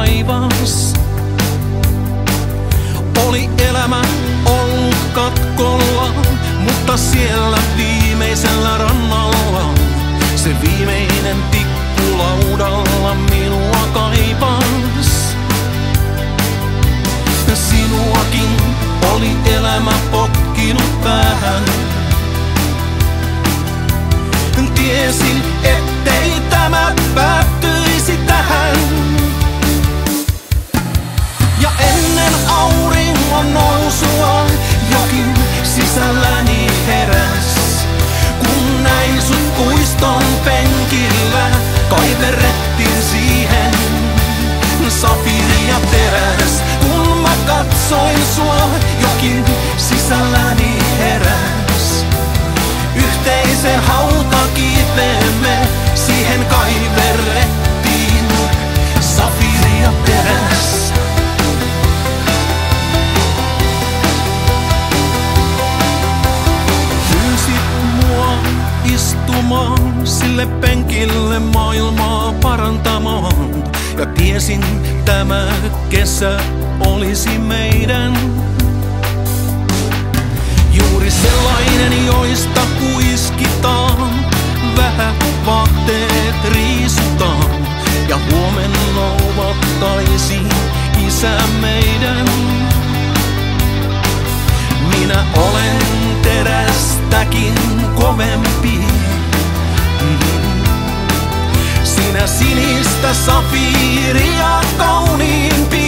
taivas. Oli elämä ollut katkolla, mutta siellä viimeisellä rannalla se viimeinen tikku laudalla minua kaipas. Sinuakin oli elämä potkinut päähän. Tiesin, ettei tämä päättyisi tähän. Ja ennen auringon nousua jokin sisälläni heräs. Kun näin sut puiston penkillä, kaiverrettiin siihen safiiri ja teräs. Kun mä katsoin sua, jokin sisälläni heräs. Yhteisen hautakiveemme siihen kaiverrettiin safiiri ja teräs. Pyysit mua istumaan sille penkille maailmaa parantamaan. Ja tiesin, tämä kesä olisi meidän. Juuri sellainen, joista kuiskitaan, vähät vaatteet riisutaan. Ja huomenna louvattaisi isä meidän. Minä olen terästäkin kovempi. Sinä sinistä safiiria kauniimpi.